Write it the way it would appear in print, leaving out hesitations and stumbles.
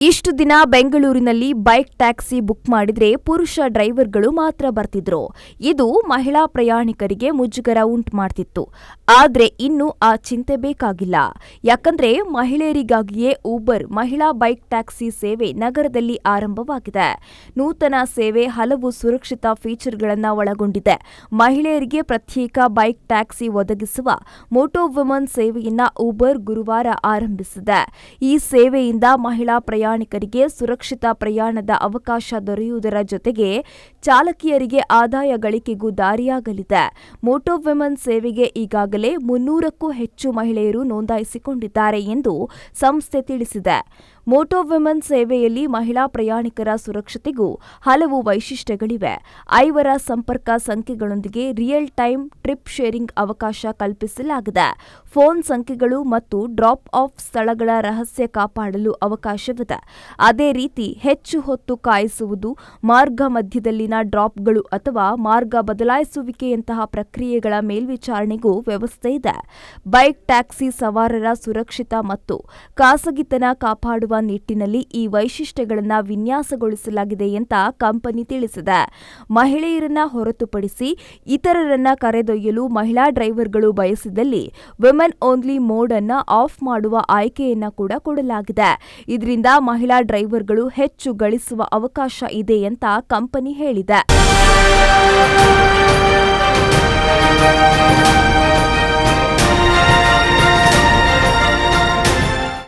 ಇಷ್ಟು ದಿನ ಬೆಂಗಳೂರಿನಲ್ಲಿ ಬೈಕ್ ಟ್ಯಾಕ್ಸಿ ಬುಕ್ ಮಾಡಿದ್ರೆ ಪುರುಷ ಡ್ರೈವರ್ಗಳು ಮಾತ್ರ ಬರ್ತಿದ್ರು. ಇದು ಮಹಿಳಾ ಪ್ರಯಾಣಿಕರಿಗೆ ಮುಜುಗರ ಉಂಟು ಮಾಡ್ತಿತ್ತು. ಆದ್ರೆ ಇನ್ನು ಆ ಚಿಂತೆ ಬೇಕಾಗಿಲ್ಲ. ಯಾಕಂದ್ರೆ ಮಹಿಳೆಯರಿಗಾಗಿಯೇ ಊಬರ್ ಮಹಿಳಾ ಬೈಕ್ ಟ್ಯಾಕ್ಸಿ ಸೇವೆ ನಗರದಲ್ಲಿ ಆರಂಭವಾಗಿದೆ. ನೂತನ ಸೇವೆ ಹಲವು ಸುರಕ್ಷಿತ ಫೀಚರ್ಗಳನ್ನು ಒಳಗೊಂಡಿದೆ. ಮಹಿಳೆಯರಿಗೆ ಪ್ರತ್ಯೇಕ ಬೈಕ್ ಟ್ಯಾಕ್ಸಿ ಒದಗಿಸುವ ಮೋಟೋ ವುಮನ್ ಸೇವೆಯನ್ನ ಊಬರ್ ಗುರುವಾರ ಆರಂಭಿಸಿದೆ. ಈ ಸೇವೆಯಿಂದ ಮಹಿಳಾ ಪ್ರಯಾಣಿಕರಿಗೆ ಸುರಕ್ಷಿತ ಪ್ರಯಾಣದ ಅವಕಾಶ ದೊರೆಯುವುದರ ಜೊತೆಗೆ ಚಾಲಕಿಯರಿಗೆ ಆದಾಯ ಗಳಿಕೆಗೂ ದಾರಿಯಾಗಲಿದೆ. ಮೋಟೋ ವುಮನ್ ಸೇವೆಗೆ ಈಗಾಗಲೇ 300ಕ್ಕೂ ಹೆಚ್ಚು ಮಹಿಳೆಯರು ನೋಂದಾಯಿಸಿಕೊಂಡಿದ್ದಾರೆ ಎಂದು ಸಂಸ್ಥೆ ತಿಳಿಸಿದೆ. ಮೋಟೋ ವುಮನ್ ಸೇವೆಯಲ್ಲಿ ಮಹಿಳಾ ಪ್ರಯಾಣಿಕರ ಸುರಕ್ಷತೆಗೂ ಹಲವು ವೈಶಿಷ್ಟ್ಯಗಳಿವೆ. 5 ಸಂಪರ್ಕ ಸಂಖ್ಯೆಗಳೊಂದಿಗೆ ರಿಯಲ್ ಟೈಮ್ ಟ್ರಿಪ್ ಶೇರಿಂಗ್ ಅವಕಾಶ ಕಲ್ಪಿಸಲಾಗಿದೆ. ಫೋನ್ ಸಂಖ್ಯೆಗಳು ಮತ್ತು ಡ್ರಾಪ್ ಆಫ್ ಸ್ಥಳಗಳ ರಹಸ್ಯ ಕಾಪಾಡಲು ಅವಕಾಶವಿದೆ. ಅದೇ ರೀತಿ ಹೆಚ್ಚು ಹೊತ್ತು ಕಾಯಿಸುವುದು, ಮಾರ್ಗ ಮಧ್ಯದಲ್ಲಿನ ಡ್ರಾಪ್ಗಳು ಅಥವಾ ಮಾರ್ಗ ಬದಲಾಯಿಸುವಿಕೆಯಂತಹ ಪ್ರಕ್ರಿಯೆಗಳ ಮೇಲ್ವಿಚಾರಣೆಗೂ ವ್ಯವಸ್ಥೆ ಇದೆ. ಬೈಕ್ ಟ್ಯಾಕ್ಸಿ ಸವಾರರ ಸುರಕ್ಷಿತ ಮತ್ತು ಖಾಸಗಿತನ ಕಾಪಾಡುವ ನಿಟ್ಟಿನಲ್ಲಿ ಈ ವೈಶಿಷ್ಟ್ಯಗಳನ್ನು ವಿನ್ಯಾಸಗೊಳಿಸಲಾಗಿದೆ ಅಂತ ಕಂಪನಿ ತಿಳಿಸಿದೆ. ಮಹಿಳೆಯರನ್ನ ಹೊರತುಪಡಿಸಿ ಇತರರನ್ನ ಕರೆದೊಯ್ಯಲು ಮಹಿಳಾ ಡ್ರೈವರ್ಗಳು ಬಯಸಿದಲ್ಲಿ ವುಮೆನ್ ಓನ್ಲಿ ಮೋಡ್ ಅನ್ನು ಆಫ್ ಮಾಡುವ ಆಯ್ಕೆಯನ್ನ ಕೂಡ ಕೊಡಲಾಗಿದೆ. ಇದರಿಂದ ಮಹಿಳಾ ಡ್ರೈವರ್ಗಳು ಹೆಚ್ಚು ಗಳಿಸುವ ಅವಕಾಶ ಇದೆ ಅಂತ ಕಂಪನಿ ಹೇಳಿದೆ.